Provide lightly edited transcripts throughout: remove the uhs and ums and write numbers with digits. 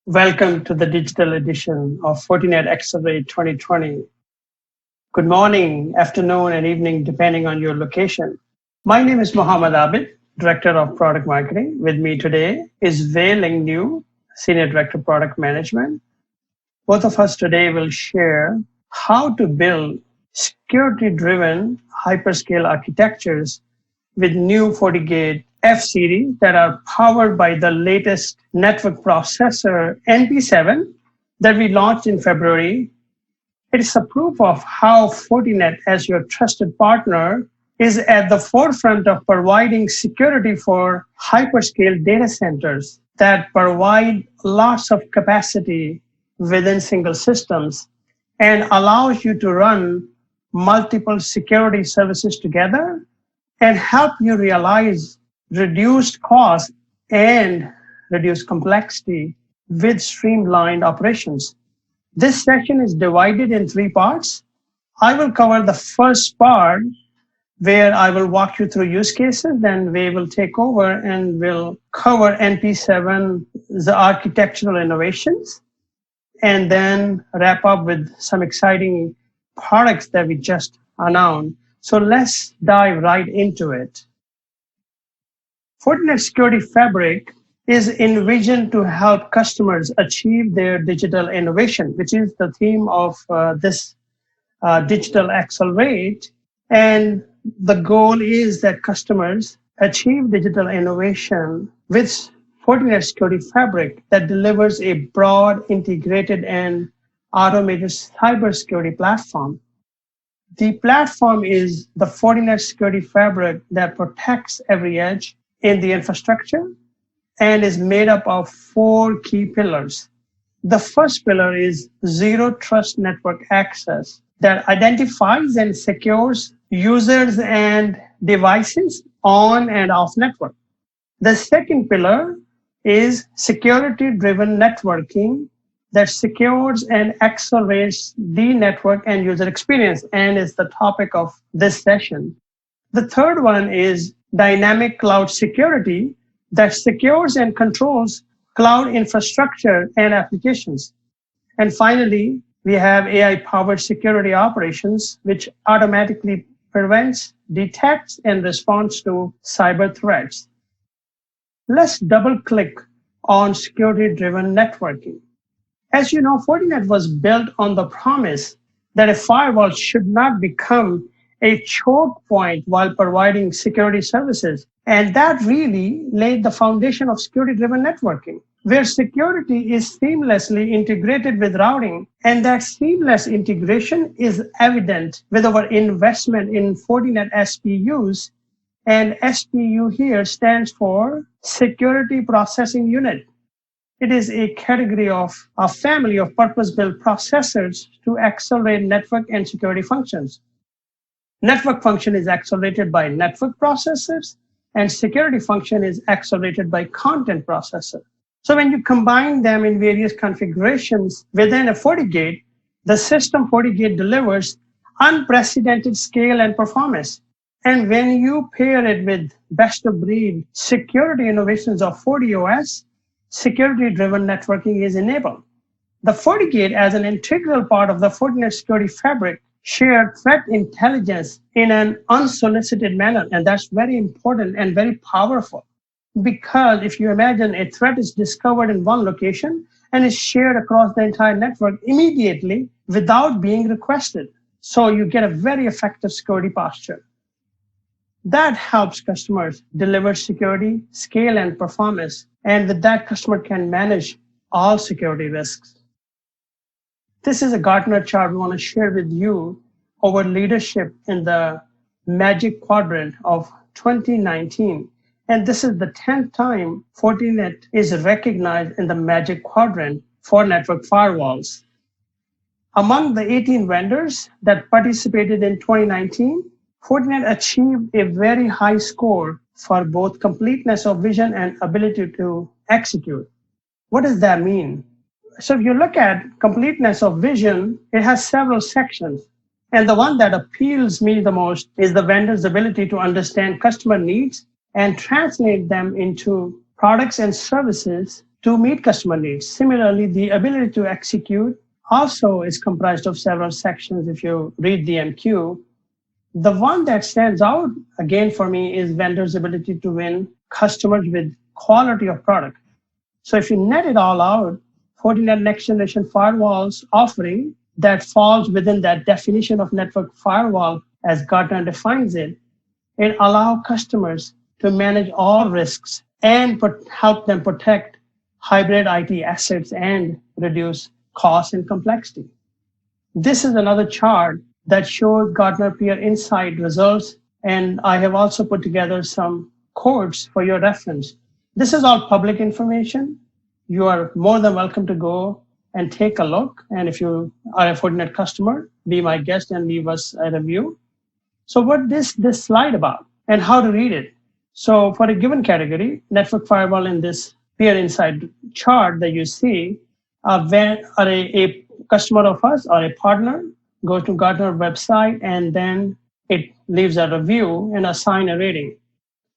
Welcome to the digital edition of Fortinet Accelerate 2020. Good morning, afternoon, and evening, depending on your location. My name is Mohammed Abid, Director of Product Marketing. With me today is Wei Ling Niu, Senior Director of Product Management. Both of us today will share how to build security-driven hyperscale architectures with new FortiGate F-series that are powered by the latest network processor NP7 that we launched in February. It is a proof of how Fortinet, as your trusted partner, is at the forefront of providing security for hyperscale data centers that provide lots of capacity within single systems and allows you to run multiple security services together and help you realize reduced cost and reduced complexity with streamlined operations. This session is divided in three parts. I will cover the first part where I will walk you through use cases, then we will take over and we'll cover NP7, the architectural innovations, and then wrap up with some exciting products that we just announced. So let's dive right into it. Fortinet Security Fabric is envisioned to help customers achieve their digital innovation, which is the theme of this Digital Accelerate. And the goal is that customers achieve digital innovation with Fortinet Security Fabric that delivers a broad, integrated, and automated cybersecurity platform. The platform is the Fortinet Security Fabric that protects every edge in the infrastructure and is made up of four key pillars. The first pillar is Zero Trust Network Access that identifies and secures users and devices on and off network. The second pillar is Security-Driven Networking that secures and accelerates the network and user experience and is the topic of this session. The third one is Dynamic Cloud Security that secures and controls cloud infrastructure and applications. And finally, we have AI-powered security operations, which automatically prevents, detects, and responds to cyber threats. Let's double-click on security-driven networking. As you know, Fortinet was built on the promise that a firewall should not become a choke point while providing security services. And that really laid the foundation of security-driven networking, where security is seamlessly integrated with routing. And that seamless integration is evident with our investment in Fortinet SPUs. And SPU here stands for Security Processing Unit. It is a category of a family of purpose-built processors to accelerate network and security functions. Network function is accelerated by network processors, and security function is accelerated by content processor. So when you combine them in various configurations within a FortiGate, the system FortiGate delivers unprecedented scale and performance. And when you pair it with best-of-breed security innovations of FortiOS, security-driven networking is enabled. The FortiGate, as an integral part of the Fortinet Security Fabric, shared threat intelligence in an unsolicited manner, and that's very important and very powerful. Because if you imagine a threat is discovered in one location and is shared across the entire network immediately without being requested. So you get a very effective security posture. That helps customers deliver security, scale, and performance. And with that, customer can manage all security risks. This is a Gartner chart we want to share with you our leadership in the Magic Quadrant of 2019. And this is the 10th time Fortinet is recognized in the Magic Quadrant for network firewalls. Among the 18 vendors that participated in 2019, Fortinet achieved a very high score for both completeness of vision and ability to execute. What does that mean? So if you look at completeness of vision, it has several sections. And the one that appeals me the most is the vendor's ability to understand customer needs and translate them into products and services to meet customer needs. Similarly, the ability to execute also is comprised of several sections. If you read the MQ, the one that stands out again for me is vendors' ability to win customers with quality of product. So if you net it all out, Fortinet Next Generation Firewalls offering that falls within that definition of network firewall as Gartner defines it, it allows customers to manage all risks and help them protect hybrid IT assets and reduce cost and complexity. This is another chart that shows Gartner Peer Insight results, and I have also put together some quotes for your reference. This is all public information. You are more than welcome to go and take a look. And if you are a Fortinet customer, be my guest and leave us a review. So what is this slide about and how to read it? So for a given category, network firewall in this Peer Insight chart that you see, when a customer of us or a partner goes to Gartner website and then it leaves a review and assign a rating.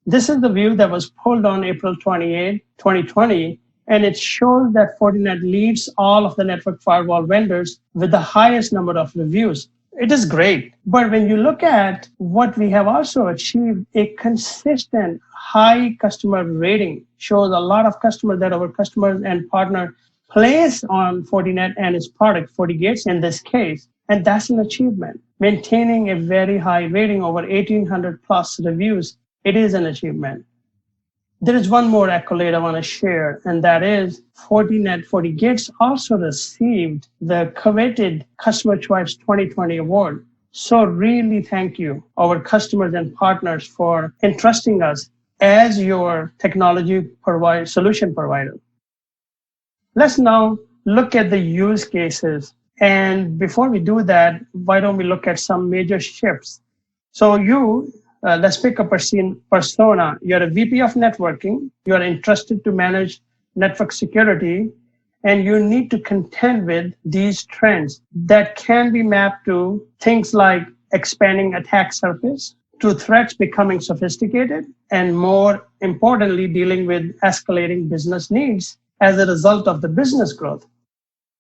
This is the view that was pulled on April 28, 2020, and it shows that Fortinet leads all of the network firewall vendors with the highest number of reviews. It is great. But when you look at what we have also achieved, a consistent high customer rating shows a lot of customers that our customers and partner place on Fortinet and its product, FortiGates in this case. And that's an achievement. Maintaining a very high rating over 1,800 plus reviews, it is an achievement. There is one more accolade I want to share, and that is Fortinet FortiGates also received the coveted Customer Choice 2020 award. So really thank you, our customers and partners, for entrusting us as your technology solution provider. Let's now look at the use cases. And before we do that, why don't we look at some major shifts? So let's pick a persona. You're a VP of networking. You're entrusted to manage network security, and you need to contend with these trends that can be mapped to things like expanding attack surface, to threats becoming sophisticated, and more importantly, dealing with escalating business needs as a result of the business growth.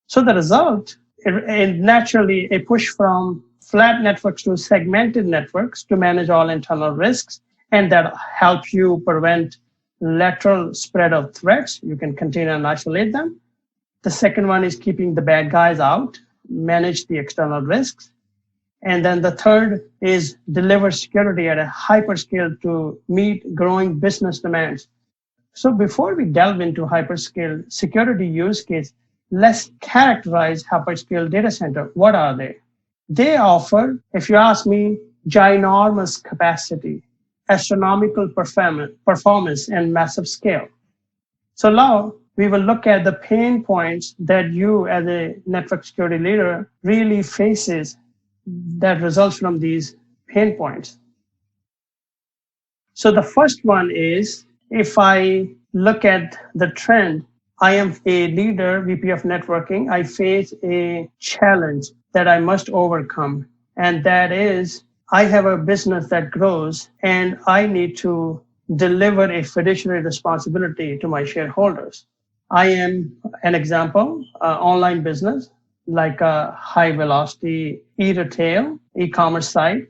So the result is naturally a push from flat networks to segmented networks to manage all internal risks, and that helps you prevent lateral spread of threats. You can contain and isolate them. The second one is keeping the bad guys out, manage the external risks. And then the third is deliver security at a hyperscale to meet growing business demands. So before we delve into hyperscale security use case, let's characterize hyperscale data center. What are they? They offer, if you ask me, ginormous capacity, astronomical performance, and massive scale. So now we will look at the pain points that you as a network security leader really faces that results from these pain points. So the first one is, if I look at the trend, I am a leader, VP of networking. I face a challenge that I must overcome. And that is, I have a business that grows and I need to deliver a fiduciary responsibility to my shareholders. I am an example, online business, like a high velocity e-retail, e-commerce site.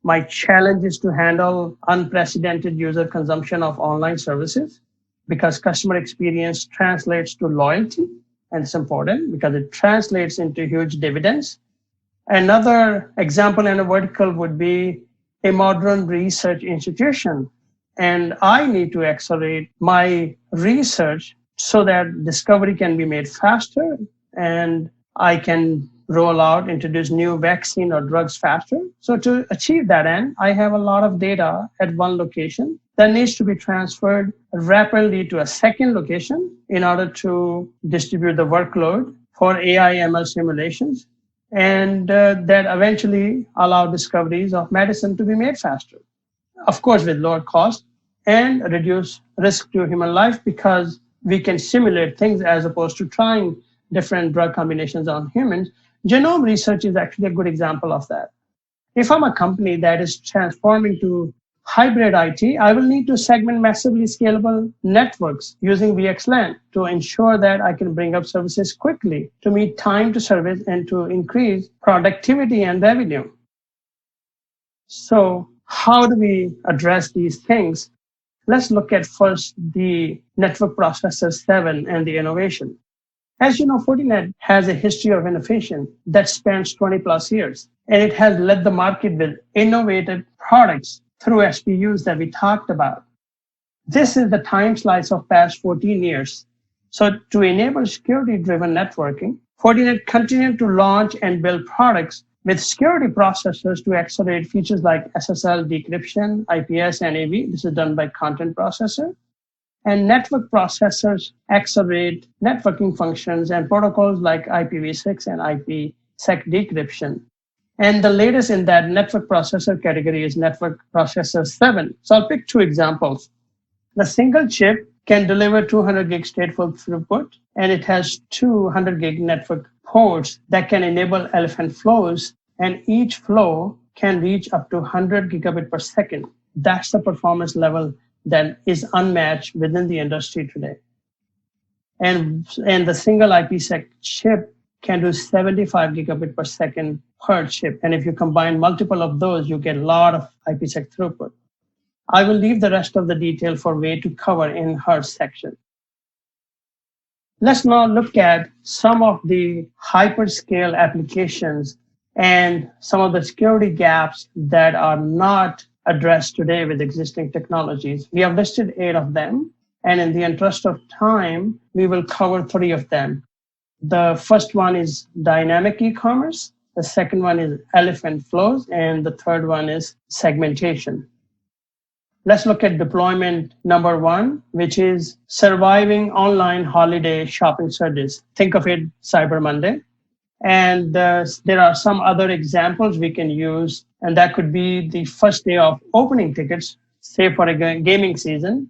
My challenge is to handle unprecedented user consumption of online services, because customer experience translates to loyalty, and it's important because it translates into huge dividends. Another example and a vertical would be a modern research institution, and I need to accelerate my research so that discovery can be made faster and I can roll out, introduce new vaccine or drugs faster. So to achieve that end, I have a lot of data at one location that needs to be transferred rapidly to a second location in order to distribute the workload for AI ML simulations, and that eventually allow discoveries of medicine to be made faster. Of course, with lower cost and reduce risk to human life, because we can simulate things as opposed to trying different drug combinations on humans. Genome research is actually a good example of that. If I'm a company that is transforming to hybrid IT, I will need to segment massively scalable networks using VXLAN to ensure that I can bring up services quickly to meet time to service and to increase productivity and revenue. So how do we address these things? Let's look at first the network processor 7 and the innovation. As you know, Fortinet has a history of innovation that spans 20 plus years, and it has led the market with innovative products through SPUs that we talked about. This is the time slice of past 14 years. So to enable security-driven networking, Fortinet continued to launch and build products with security processors to accelerate features like SSL decryption, IPS, and AV. This is done by content processor. And network processors accelerate networking functions and protocols like IPv6 and IPsec decryption. And the latest in that network processor category is network processor 7. So I'll pick two examples. The single chip can deliver 200 gig stateful throughput, and it has 200 gig network ports that can enable elephant flows, and each flow can reach up to 100 gigabit per second. That's the performance level that is unmatched within the industry today. And the single IPsec chip can do 75 gigabit per second per chip. And if you combine multiple of those, you get a lot of IPsec throughput. I will leave the rest of the detail for Wei to cover in her section. Let's now look at some of the hyperscale applications and some of the security gaps that are not addressed today with existing technologies. We have listed 8 of them, and in the interest of time, we will cover 3 of them. The first one is dynamic e-commerce, the second one is elephant flows, and the third one is segmentation. Let's look at deployment number 1, which is surviving online holiday shopping surges. Think of it Cyber Monday. And there are some other examples we can use, and that could be the first day of opening tickets, say for a gaming season,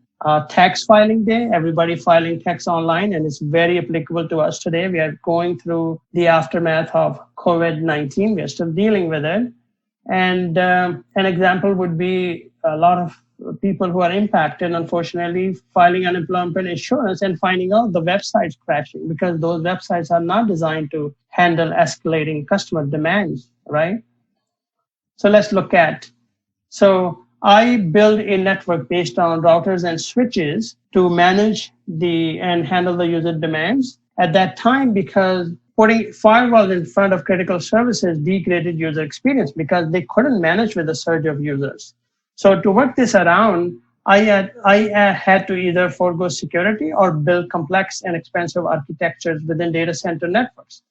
tax filing day, everybody filing tax online, and it's very applicable to us today. We are going through the aftermath of COVID-19. We are still dealing with it. And an example would be a lot of people who are impacted, unfortunately, filing unemployment insurance and finding out the website's crashing because those websites are not designed to handle escalating customer demands, right? So let's look at, so I build a network based on routers and switches to manage and handle the user demands. At that time, because putting firewalls in front of critical services degraded user experience because they couldn't manage with the surge of users. So to work this around, I had to either forego security or build complex and expensive architectures within data center networks.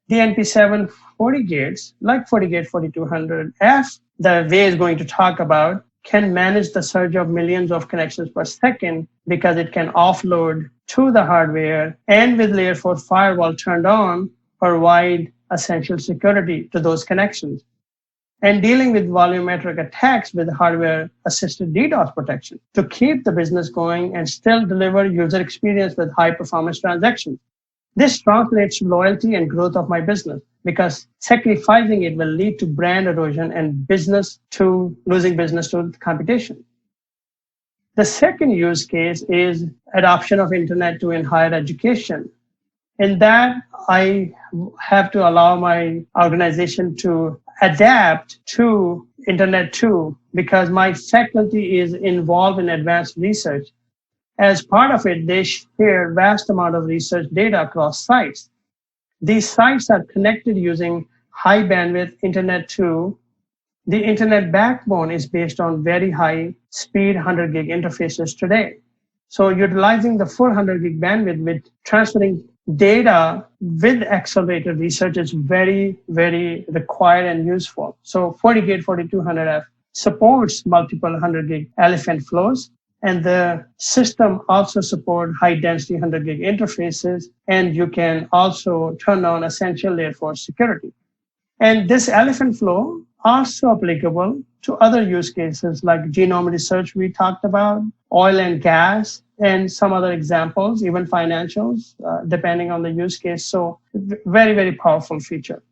The NP7 FortiGates, like FortiGate 4200F, the Wei is going to talk about, can manage the surge of millions of connections per second because it can offload to the hardware and with layer 4 firewall turned on, provide essential security to those connections. And dealing with volumetric attacks with hardware-assisted DDoS protection to keep the business going and still deliver user experience with high-performance transactions. This translates to loyalty and growth of my business because sacrificing it will lead to brand erosion and losing business to competition. The second use case is adoption of internet in higher education. In that, I have to allow my organization to adapt to internet too, because my faculty is involved in advanced research. As part of it, they share vast amount of research data across sites. These sites are connected using high bandwidth internet too. The internet backbone is based on very high speed 100 gig interfaces today. So utilizing the 400 gig bandwidth with transferring data with accelerated research is very, very required and useful. So FortiGate 4200F supports multiple 100 gig elephant flows, and the system also supports high density 100 gig interfaces, and you can also turn on essential layer 4 security. And this elephant flow also applicable to other use cases like genome research we talked about, oil and gas, and some other examples, even financials, depending on the use case. So very, very powerful feature.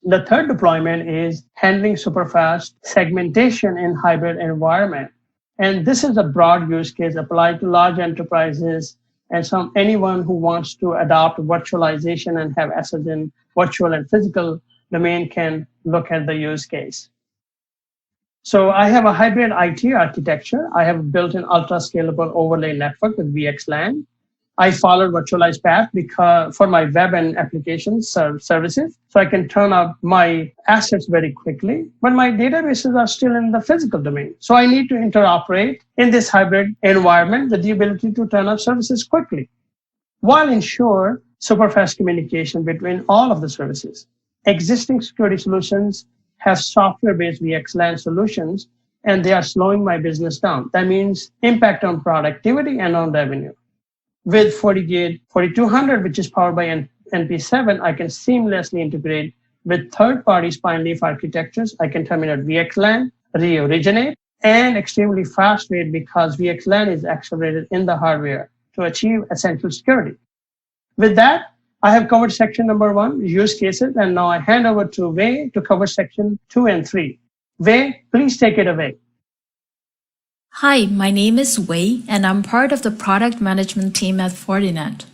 The third deployment is handling superfast segmentation in hybrid environment. And this is a broad use case applied to large enterprises and anyone who wants to adopt virtualization and have assets in virtual and physical domain can look at the use case. So I have a hybrid IT architecture. I have built an ultra scalable overlay network with VXLAN. I followed virtualized path because for my web and application services, so I can turn up my assets very quickly. But my databases are still in the physical domain, so I need to interoperate in this hybrid environment with the ability to turn up services quickly, while ensure super fast communication between all of the services. Existing security solutions have software-based VXLAN solutions, and they are slowing my business down. That means impact on productivity and on revenue. With FortiGate 4200, which is powered by NP7, I can seamlessly integrate with third-party spine leaf architectures. I can terminate VXLAN, re-originate, and extremely fast rate because VXLAN is accelerated in the hardware to achieve essential security. With that, I have covered section number 1, use cases, and now I hand over to Wei to cover section 2 and 3. Wei, please take it away. Hi, my name is Wei, and I'm part of the product management team at Fortinet.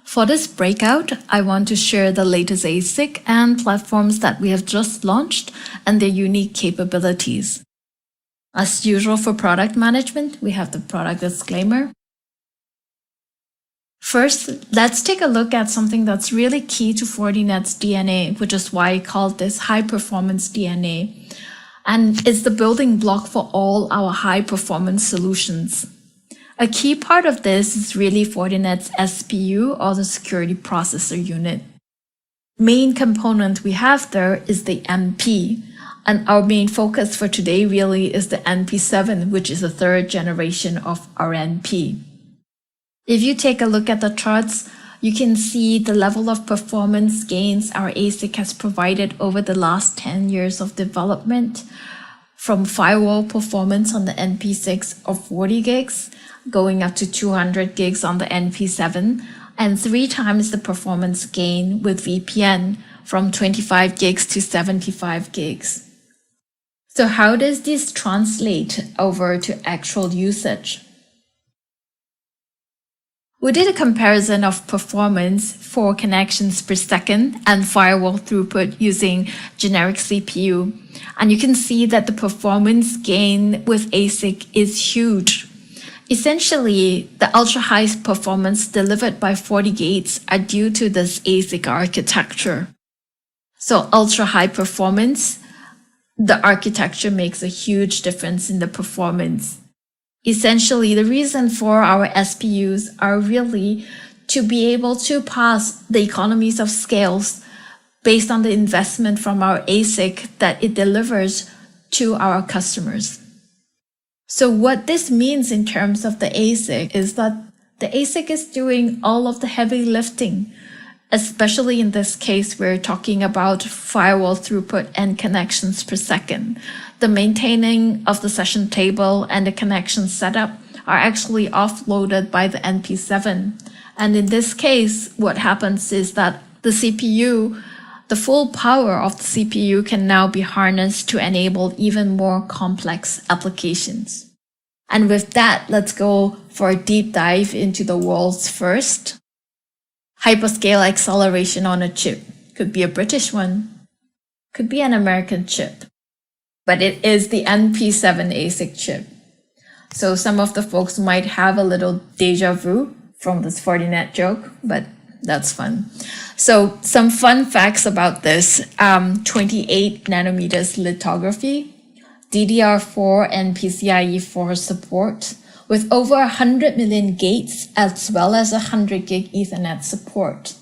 For this breakout, I want to share the latest ASIC and platforms that we have just launched and their unique capabilities. As usual for product management, we have the product disclaimer. First, let's take a look at something that's really key to Fortinet's DNA, which is why I called this high-performance DNA. And it's the building block for all our high-performance solutions. A key part of this is really Fortinet's SPU, or the Security Processor Unit. Main component we have there is the NP, and our main focus for today really is the NP7, which is the third generation of our NP. If you take a look at the charts, you can see the level of performance gains our ASIC has provided over the last 10 years of development, from firewall performance on the NP6 of 40 gigs, going up to 200 gigs on the NP7, and 3 times the performance gain with VPN from 25 gigs to 75 gigs. So how does this translate over to actual usage? We did a comparison of performance for connections per second and firewall throughput using generic CPU. And you can see that the performance gain with ASIC is huge. Essentially, the ultra-high performance delivered by FortiGates are due to this ASIC architecture. So ultra-high performance, the architecture makes a huge difference in the performance. Essentially, the reason for our SPUs are really to be able to pass the economies of scales based on the investment from our ASIC that it delivers to our customers. So what this means in terms of the ASIC is that the ASIC is doing all of the heavy lifting. Especially in this case, we're talking about firewall throughput and connections per second. The maintaining of the session table and the connection setup are actually offloaded by the NP7. And in this case, what happens is that the CPU, the full power of the CPU can now be harnessed to enable even more complex applications. And with that, let's go for a deep dive into the world's first hyperscale acceleration on a chip. Could be a British one, could be an American chip, but it is the NP7 ASIC chip. So some of the folks might have a little deja vu from this Fortinet joke, but that's fun. So some fun facts about this, 28 nanometers lithography, DDR4 and PCIe 4 support, with over 100 million gates as well as 100 gig Ethernet support.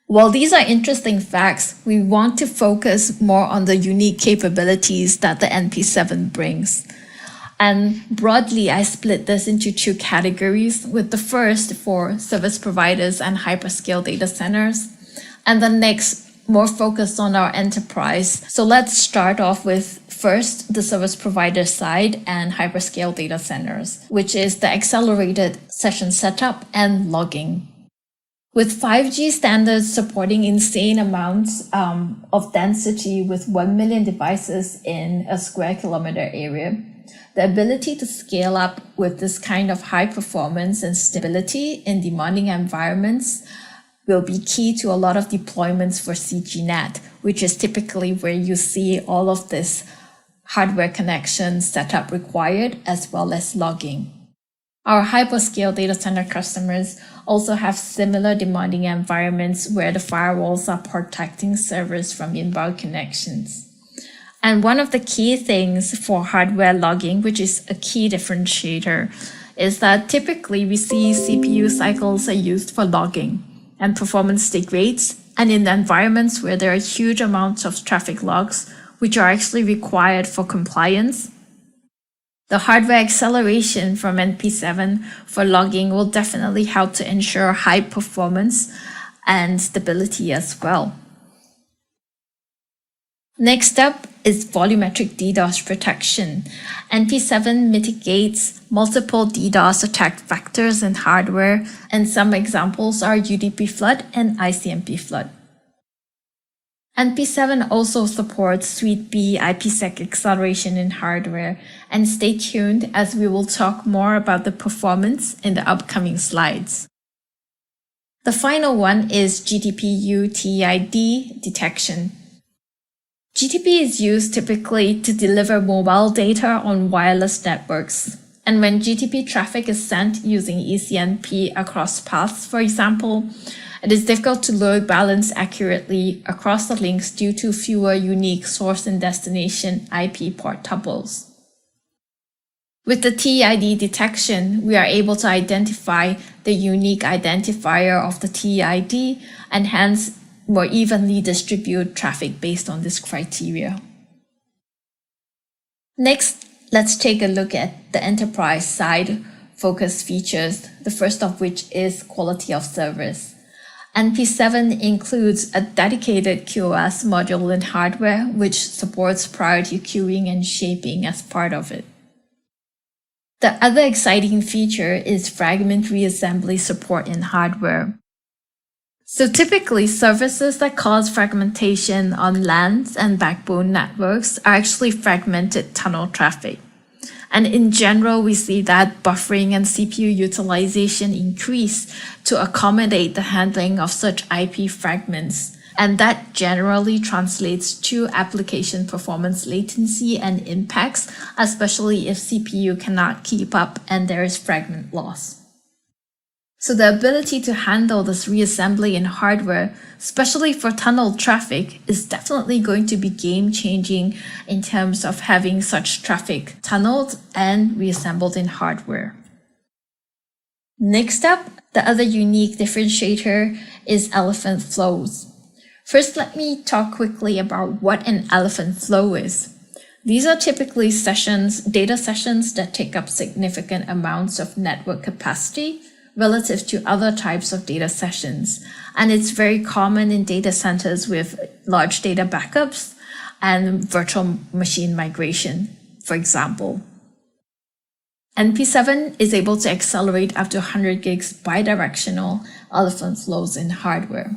While these are interesting facts, we want to focus more on the unique capabilities that the NP7 brings. And broadly, I split this into 2 categories, with the first for service providers and hyperscale data centers, and the next more focused on our enterprise. So let's start off with first the service provider side and hyperscale data centers, which is the accelerated session setup and logging. With 5G standards supporting insane amounts of density with 1 million devices in a square kilometer area, the ability to scale up with this kind of high performance and stability in demanding environments will be key to a lot of deployments for CGNet, which is typically where you see all of this hardware connection setup required, as well as logging. Our hyperscale data center customers also have similar demanding environments where the firewalls are protecting servers from inbound connections. And one of the key things for hardware logging, which is a key differentiator, is that typically we see CPU cycles are used for logging and performance degrades, and in environments where there are huge amounts of traffic logs, which are actually required for compliance, the hardware acceleration from NP7 for logging will definitely help to ensure high performance and stability as well. Next up is volumetric DDoS protection. NP7 mitigates multiple DDoS attack vectors in hardware, and some examples are UDP flood and ICMP flood. NP7 also supports Suite B IPsec acceleration in hardware, and stay tuned as we will talk more about the performance in the upcoming slides. The final one is GTPU TID detection. GTP is used typically to deliver mobile data on wireless networks. And when GTP traffic is sent using ECNP across paths, for example, it is difficult to load balance accurately across the links due to fewer unique source and destination IP port tuples. With the TID detection, we are able to identify the unique identifier of the TID and hence more evenly distribute traffic based on this criteria. Next, let's take a look at the enterprise side focus features, the first of which is quality of service. NP7 includes a dedicated QoS module in hardware, which supports priority queuing and shaping as part of it. The other exciting feature is fragment reassembly support in hardware. So typically, services that cause fragmentation on LANs and backbone networks are actually fragmented tunnel traffic. And in general, we see that buffering and CPU utilization increase to accommodate the handling of such IP fragments. And that generally translates to application performance latency and impacts, especially if CPU cannot keep up and there is fragment loss. So the ability to handle this reassembly in hardware, especially for tunnel traffic, is definitely going to be game-changing in terms of having such traffic tunneled and reassembled in hardware. Next up, the other unique differentiator is elephant flows. First, let me talk quickly about what an elephant flow is. These are typically data sessions that take up significant amounts of network capacity relative to other types of data sessions. And it's very common in data centers with large data backups and virtual machine migration, for example. NP7 is able to accelerate up to 100 gigs bidirectional elephant flows in hardware.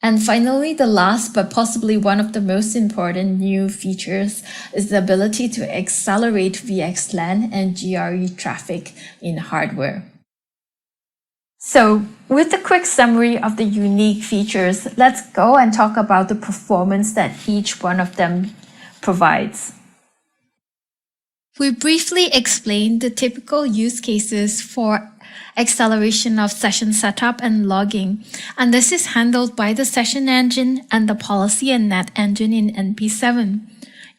And finally, the last but possibly one of the most important new features is the ability to accelerate VXLAN and GRE traffic in hardware. So with a quick summary of the unique features, let's go and talk about the performance that each one of them provides. We briefly explained the typical use cases for acceleration of session setup and logging, and this is handled by the session engine and the policy and net engine in NP7.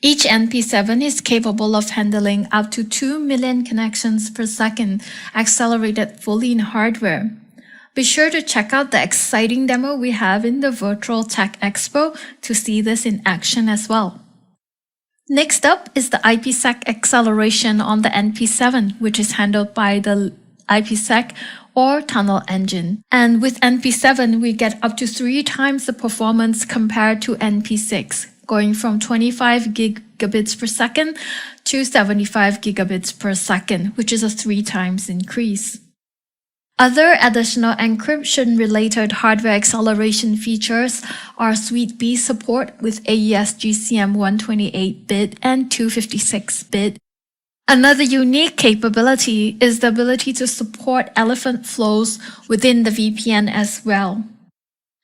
Each NP7 is capable of handling up to 2 million connections per second, accelerated fully in hardware. Be sure to check out the exciting demo we have in the Virtual Tech Expo to see this in action as well. Next up is the IPsec acceleration on the NP7, which is handled by the IPsec or tunnel engine. And with NP7, we get up to 3 times the performance compared to NP6, going from 25 gigabits per second to 75 gigabits per second, which is a 3 times increase. Other additional encryption-related hardware acceleration features are Suite B support with AES GCM 128-bit and 256-bit. Another unique capability is the ability to support elephant flows within the VPN as well.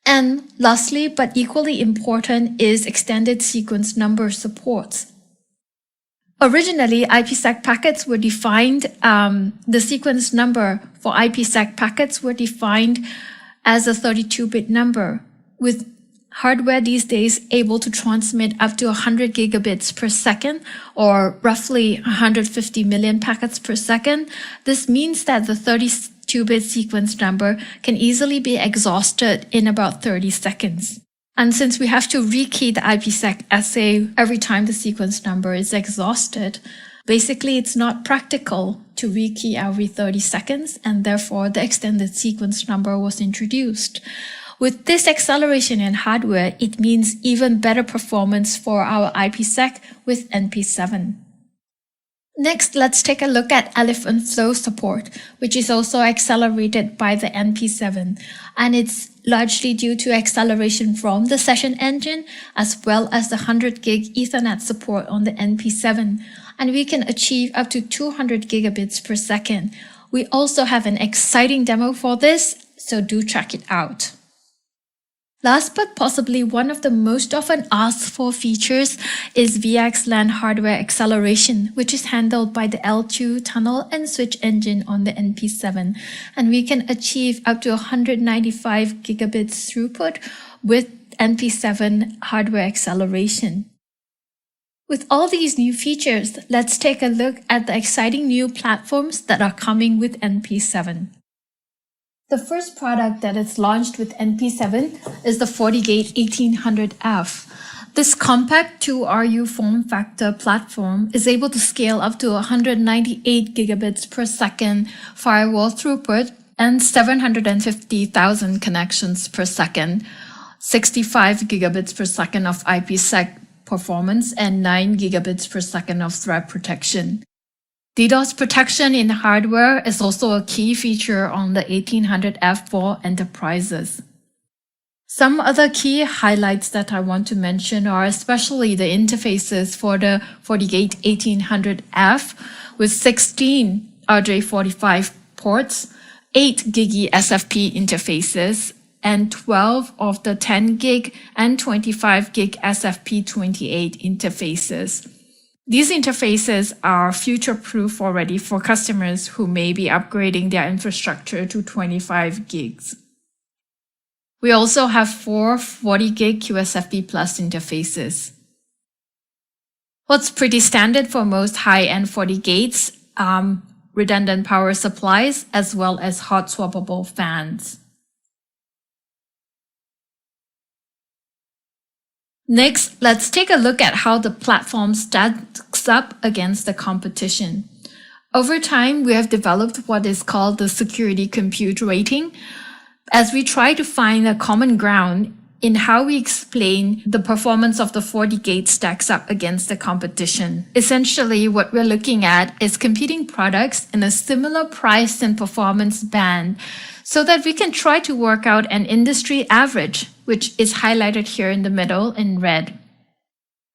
And lastly, but equally important, is extended sequence number support. Originally, IPsec packets were defined, the sequence number for IPsec packets were defined as a 32-bit number, with hardware these days able to transmit up to 100 gigabits per second, or roughly 150 million packets per second. This means that the 32-bit sequence number can easily be exhausted in about 30 seconds. And since we have to rekey the IPsec assay every time the sequence number is exhausted, basically it's not practical to rekey every 30 seconds, and therefore the extended sequence number was introduced. With this acceleration in hardware, it means even better performance for our IPsec with NP7. Next, let's take a look at elephant flow support, which is also accelerated by the NP7, and it's largely due to acceleration from the session engine, as well as the 100 gig Ethernet support on the NP7, and we can achieve up to 200 gigabits per second. We also have an exciting demo for this, so do check it out. Last but possibly one of the most often asked for features is VXLAN hardware acceleration, which is handled by the L2 tunnel and switch engine on the NP7, and we can achieve up to 195 gigabits throughput with NP7 hardware acceleration. With all these new features, let's take a look at the exciting new platforms that are coming with NP7. The first product that is launched with NP7 is the FortiGate 1800F. This compact 2RU form factor platform is able to scale up to 198 gigabits per second firewall throughput and 750,000 connections per second, 65 gigabits per second of IPsec performance, and 9 gigabits per second of threat protection. DDoS protection in hardware is also a key feature on the 1800F for enterprises. Some other key highlights that I want to mention are especially the interfaces for the FortiGate 1800F with 16 RJ45 ports, 8 GigE SFP interfaces, and 12 of the 10 gig and 25 gig SFP28 interfaces. These interfaces are future-proof already for customers who may be upgrading their infrastructure to 25 gigs. We also have 4 40 gig QSFP Plus interfaces. What's pretty standard for most high-end FortiGates, redundant power supplies, as well as hot swappable fans. Next, let's take a look at how the platform stacks up against the competition. Over time, we have developed what is called the security compute rating, as we try to find a common ground in how we explain the performance of the FortiGate stacks up against the competition. Essentially, what we're looking at is competing products in a similar price and performance band so that we can try to work out an industry average, which is highlighted here in the middle in red.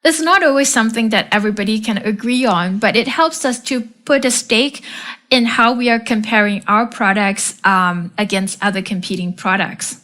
It's not always something that everybody can agree on, but it helps us to put a stake in how we are comparing our products against other competing products.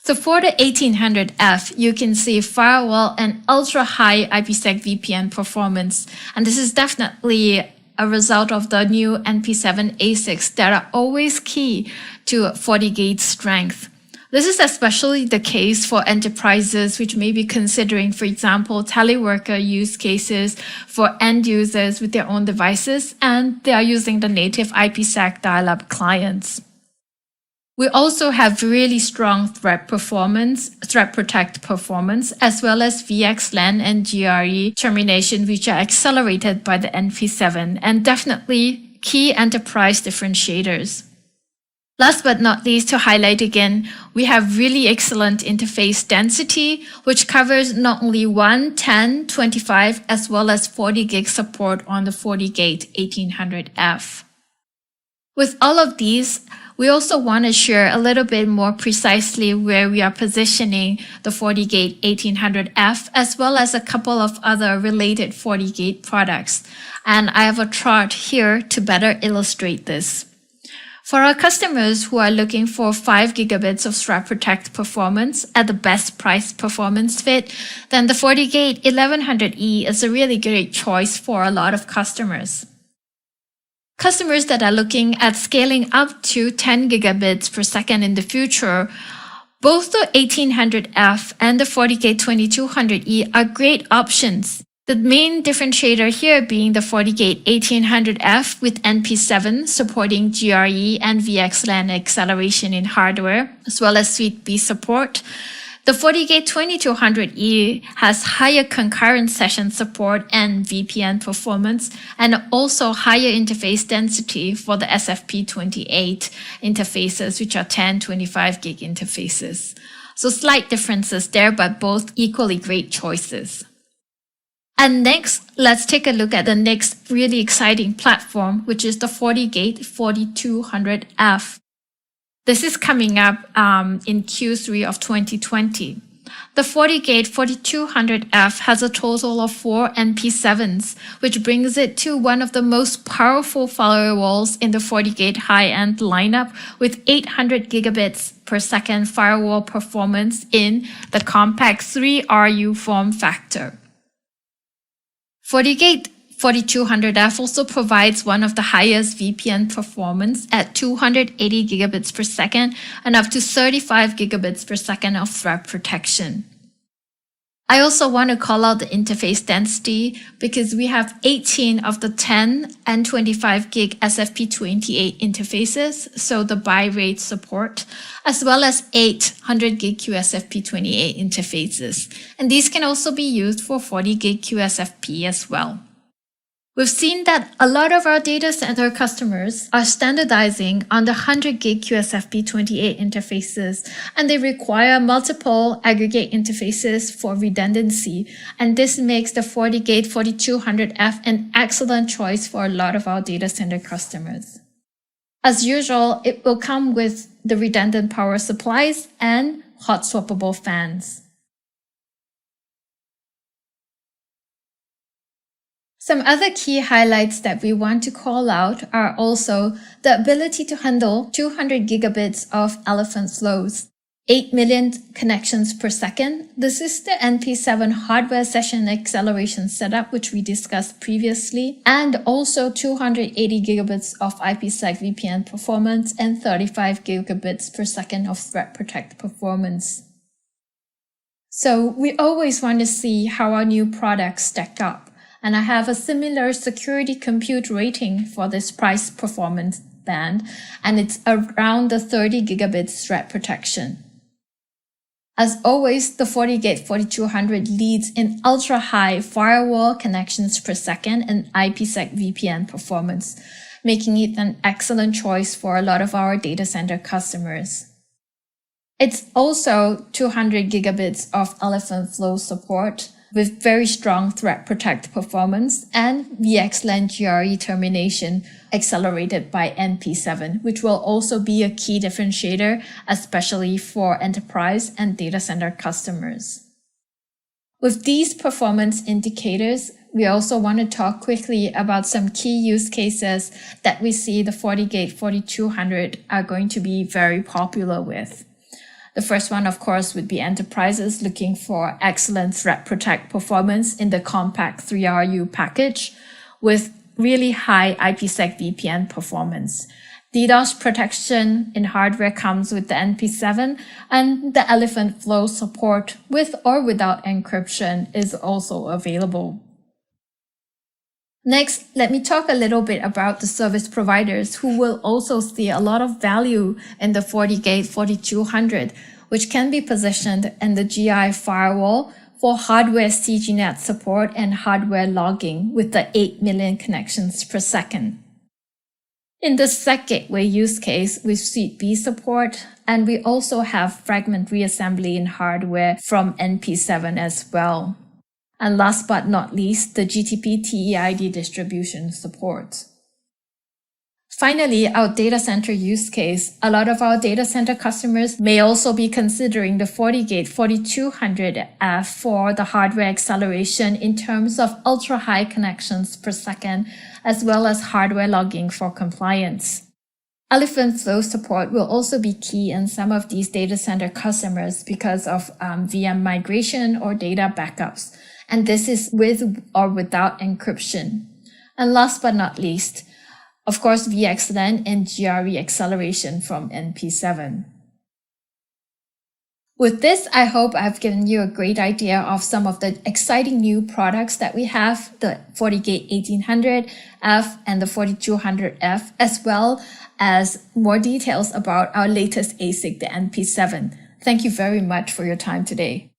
So for the 1800F, you can see firewall and ultra-high IPsec VPN performance. And this is definitely a result of the new NP7 ASICs that are always key to FortiGate's strength. This is especially the case for enterprises which may be considering, for example, teleworker use cases for end users with their own devices, and they are using the native IPsec dial-up clients. We also have really strong threat protect performance, as well as VXLAN and GRE termination, which are accelerated by the NP7 and definitely key enterprise differentiators. Last but not least, to highlight again, we have really excellent interface density, which covers not only 1, 10, 25, as well as 40 gig support on the FortiGate 1800F. With all of these, we also want to share a little bit more precisely where we are positioning the FortiGate 1800F, as well as a couple of other related FortiGate products. And I have a chart here to better illustrate this. For our customers who are looking for 5 gigabits of threat protect performance at the best price performance fit, then the FortiGate 1100E is a really great choice for a lot of customers. Customers that are looking at scaling up to 10 gigabits per second in the future, both the 1800F and the FortiGate 2200E are great options. The main differentiator here being the FortiGate 1800F with NP7 supporting GRE and VXLAN acceleration in hardware, as well as Suite B support. The FortiGate 2200E has higher concurrent session support and VPN performance, and also higher interface density for the SFP28 interfaces, which are 10-25 gig interfaces. So slight differences there, but both equally great choices. And next, let's take a look at the next really exciting platform, which is the FortiGate 4200F. This is coming up in Q3 of 2020. The FortiGate 4200F has a total of 4 NP7s, which brings it to one of the most powerful firewalls in the FortiGate high-end lineup with 800 gigabits per second firewall performance in the compact 3RU form factor. FortiGate 4200F also provides one of the highest VPN performance at 280 gigabits per second and up to 35 gigabits per second of threat protection. I also want to call out the interface density because we have 18 of the 10 and 25 gig SFP28 interfaces, so the buy rate support, as well as 800 gig QSFP28 interfaces. And these can also be used for 40 gig QSFP as well. We've seen that a lot of our data center customers are standardizing on the 100 gig QSFP28 interfaces, and they require multiple aggregate interfaces for redundancy. And this makes the FortiGate 4200F an excellent choice for a lot of our data center customers. As usual, it will come with the redundant power supplies and hot swappable fans. Some other key highlights that we want to call out are also the ability to handle 200 gigabits of elephant flows, 8 million connections per second. This is the NP7 hardware session acceleration setup, which we discussed previously, and also 280 gigabits of IPsec VPN performance and 35 gigabits per second of threat protect performance. So we always want to see how our new products stack up. And I have a similar security compute rating for this price performance band, and it's around the 30 gigabits threat protection. As always, the FortiGate 4200 leads in ultra-high firewall connections per second and IPsec VPN performance, making it an excellent choice for a lot of our data center customers. It's also 200 gigabits of elephant flow support, with very strong threat protect performance and VXLAN GRE termination accelerated by NP7, which will also be a key differentiator, especially for enterprise and data center customers. With these performance indicators, we also want to talk quickly about some key use cases that we see the FortiGate 4200 are going to be very popular with. The first one, of course, would be enterprises looking for excellent threat protect performance in the compact 3RU package with really high IPsec VPN performance. DDoS protection in hardware comes with the NP7, and the elephant flow support with or without encryption is also available. Next, let me talk a little bit about the service providers who will also see a lot of value in the FortiGate 4200, which can be positioned in the GI firewall for hardware CGNet support and hardware logging with the 8 million connections per second. In the SEC gateway use case with Suite B support, and we also have fragment reassembly in hardware from NP7 as well. And last but not least, the GTP TEID distribution support. Finally, our data center use case. A lot of our data center customers may also be considering the FortiGate 4200F for the hardware acceleration in terms of ultra-high connections per second, as well as hardware logging for compliance. Elephant flow support will also be key in some of these data center customers because of VM migration or data backups. And this is with or without encryption. And last but not least, of course, VXLAN and GRE acceleration from NP7. With this, I hope I've given you a great idea of some of the exciting new products that we have, the FortiGate 1800F and the 4200F, as well as more details about our latest ASIC, the NP7. Thank you very much for your time today.